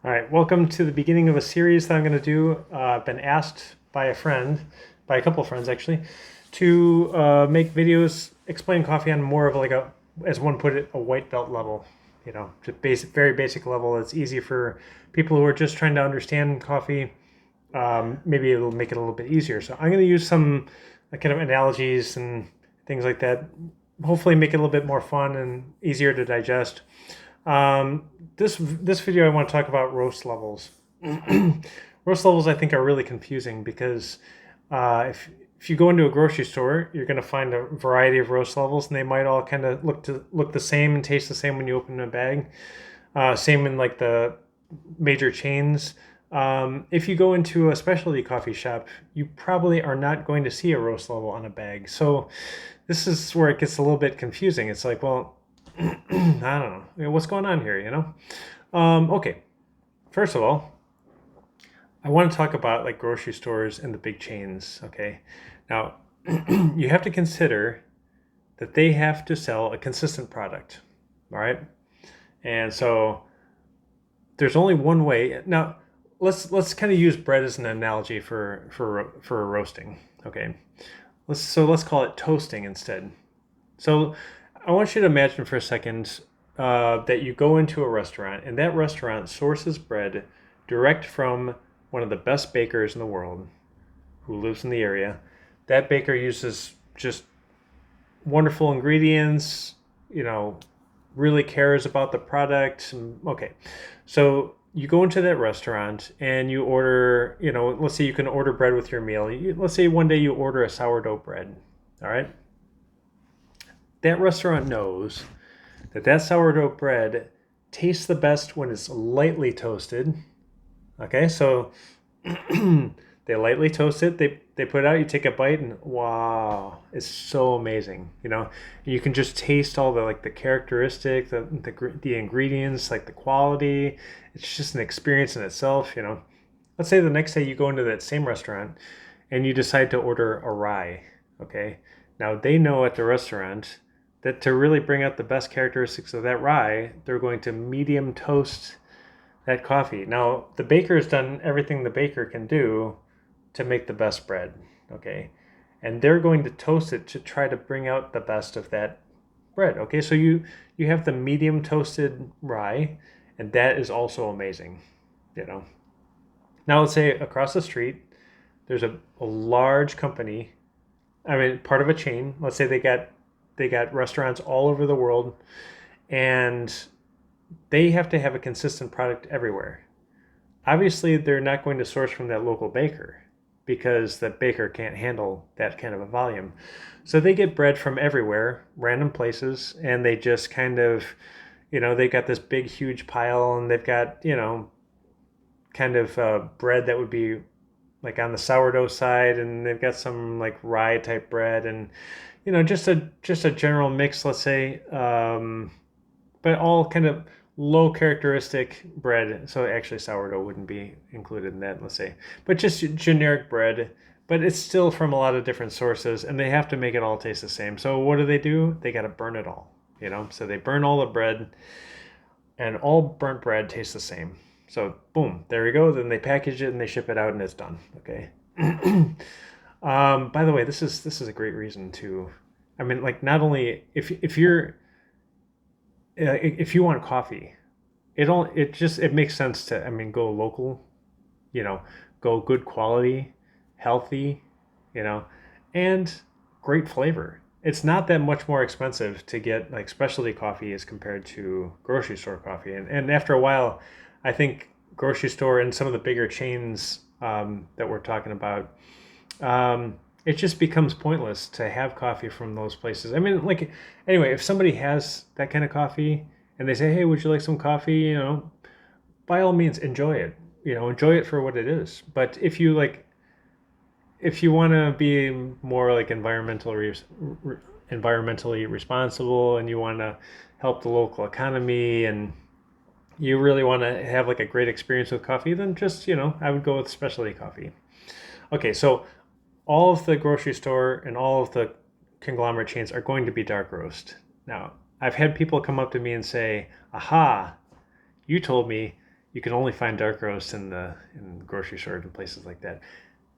All right, welcome to the beginning of a series that I'm going to do. I've been asked by by a couple of friends actually, to make videos explain coffee on more of like as one put it, a white belt level. Just very basic level. It's easy for people who are just trying to understand coffee. Maybe it'll make it a little bit easier. So I'm going to use some kind of analogies and things like that. Hopefully, make it a little bit more fun and easier to digest. This video I want to talk about roast levels. Roast levels I think are really confusing because if you go into a grocery store, you're going to find a variety of roast levels, and they might all kind of look the same and taste the same when you open a bag. Same in like the major chains. If you go into a specialty coffee shop, you probably are not going to see a roast level on a bag. So this is where it gets a little bit confusing. It's like, well, I don't know. What's going on here? Okay. First of all, I want to talk about like grocery stores and the big chains. Okay. Now, you have to consider that they have to sell a consistent product. All right. And so there's only one way. Now, let's kind of use bread as an analogy for roasting. Okay. Let's call it toasting instead. So I want you to imagine for a second that you go into a restaurant, and that restaurant sources bread direct from one of the best bakers in the world who lives in the area. That baker uses just wonderful ingredients, really cares about the product. Okay, so you go into that restaurant and you order, let's say you can order bread with your meal. Let's say one day you order a sourdough bread. All right. That restaurant knows that sourdough bread tastes the best when it's lightly toasted. Okay, so they lightly toast it. They put it out. You take a bite, and wow, it's so amazing. You can just taste all the characteristic, the ingredients, like the quality. It's just an experience in itself. Let's say the next day you go into that same restaurant, and you decide to order a rye. Okay, now they know at the restaurant that to really bring out the best characteristics of that rye, they're going to medium toast that coffee. Now, the baker's done everything the baker can do to make the best bread, okay? And they're going to toast it to try to bring out the best of that bread, okay? So you have the medium toasted rye, and that is also amazing, you know. Now, let's say across the street, there's a large company, I mean, part of a chain. Let's say they got restaurants all over the world, and they have to have a consistent product everywhere. Obviously, they're not going to source from that local baker because that baker can't handle that kind of a volume. So they get bread from everywhere, random places, and they just kind of, they got this big, huge pile, and they've got, kind of bread that would be like on the sourdough side, and they've got some like rye type bread, and just a general mix, let's say, but all kind of low characteristic bread. So actually, sourdough wouldn't be included in that, let's say, but just generic bread. But it's still from a lot of different sources, and they have to make it all taste the same. So what do? They got to burn it all, So they burn all the bread, and all burnt bread tastes the same. So boom, there we go. Then they package it and they ship it out, and it's done. Okay. By the way, this is a great reason to. I mean, like not only if you want coffee, it makes sense to, I mean, go local, you know, go good quality, healthy, you know, and great flavor. It's not that much more expensive to get like specialty coffee as compared to grocery store coffee. And after a while, I think grocery store and some of the bigger chains that we're talking about, it just becomes pointless to have coffee from those places. I mean, like, anyway, if somebody has that kind of coffee and they say, "Hey, would you like some coffee?" By all means, enjoy it. Enjoy it for what it is. But if you want to be more like environmentally responsible, and you want to help the local economy, and you really want to have like a great experience with coffee, then just I would go with specialty coffee. Okay, so all of the grocery store and all of the conglomerate chains are going to be dark roast. Now, I've had people come up to me and say, "Aha, you told me You can only find dark roast in grocery stores and places like that.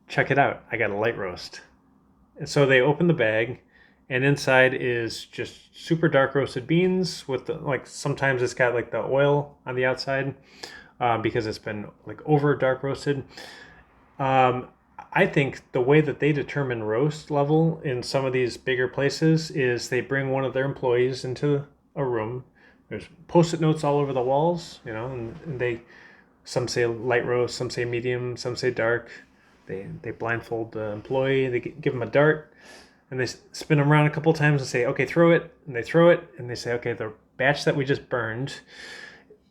Check it out. I got a light roast. And so they open the bag, and inside is just super dark roasted beans with like sometimes it's got like the oil on the outside because it's been like over dark roasted. I think the way that they determine roast level in some of these bigger places is they bring one of their employees into a room. There's post-it notes all over the walls, and they some say light roast, some say medium, some say dark. They blindfold the employee. They give them a dart, and they spin them around a couple times and say, "Okay, throw it." And they throw it, and they say, "Okay, the batch that we just burned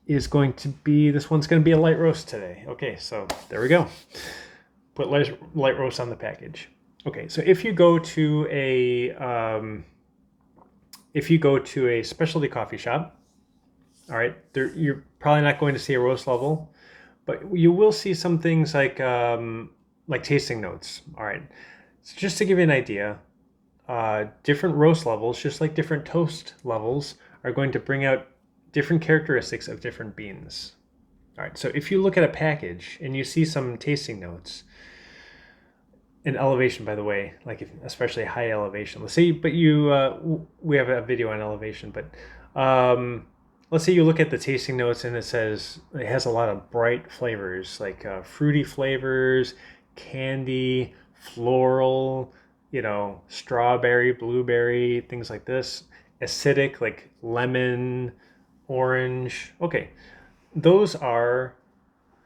is going to be this one's going to be a light roast today." Okay, so there we go. Put light roast on the package. Okay, so if you go to a specialty coffee shop, all right, you're probably not going to see a roast level, but you will see some things like tasting notes. All right, so just to give you an idea, different roast levels, just like different toast levels, are going to bring out different characteristics of different beans. All right, so if you look at a package and you see some tasting notes, in elevation, by the way, especially high elevation. Let's say, but we have a video on elevation, but let's say you look at the tasting notes and it says it has a lot of bright flavors, like fruity flavors, candy, floral, strawberry, blueberry, things like this. Acidic, like lemon, orange. Okay, those are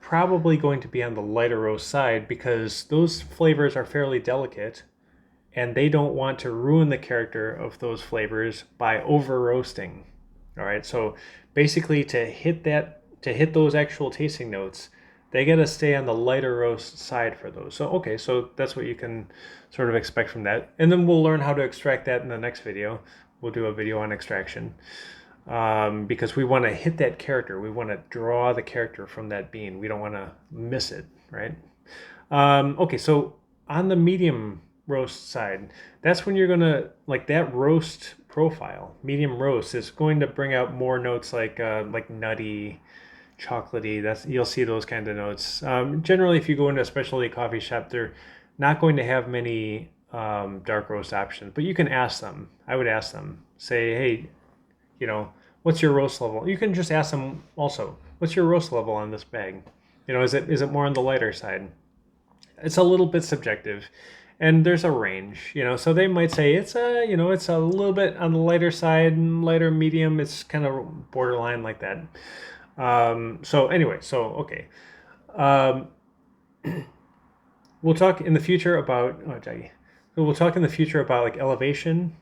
probably going to be on the lighter roast side because those flavors are fairly delicate and they don't want to ruin the character of those flavors by over roasting. All right, so basically to hit those actual tasting notes, they got to stay on the lighter roast side for those. So okay, so that's what you can sort of expect from that, and then we'll learn how to extract that in the next video. We'll do a video on extraction. Because we want to hit that character. We want to draw the character from that bean. We don't want to miss it, right? Okay, so on the medium roast side, that's when you're going to, like that roast profile, medium roast, is going to bring out more notes like nutty, chocolatey. You'll see those kinds of notes. Generally, if you go into a specialty coffee shop, they're not going to have many dark roast options, but you can ask them. I would ask them, say, hey, what's your roast level? You can just ask them also, what's your roast level on this bag? Is it more on the lighter side? It's a little bit subjective, and there's a range, so they might say it's a little bit on the lighter side, lighter medium. It's kind of borderline like that. So anyway, okay. We'll talk in the future about, we'll talk in the future about like elevation.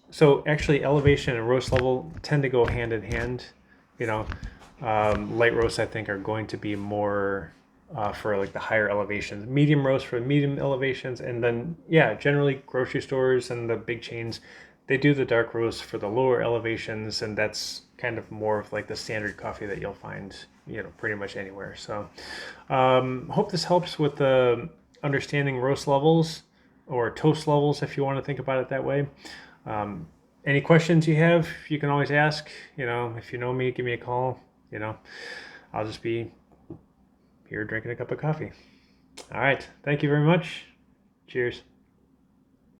So actually, elevation and roast level tend to go hand in hand. Light roasts I think are going to be more for like the higher elevations. Medium roast for medium elevations, and then generally grocery stores and the big chains, they do the dark roast for the lower elevations, and that's kind of more of like the standard coffee that you'll find pretty much anywhere. So hope this helps with the understanding roast levels or toast levels if you want to think about it that way. Any questions you have, you can always ask. If you know me, give me a call. I'll just be here drinking a cup of coffee. All right. Thank you very much. Cheers.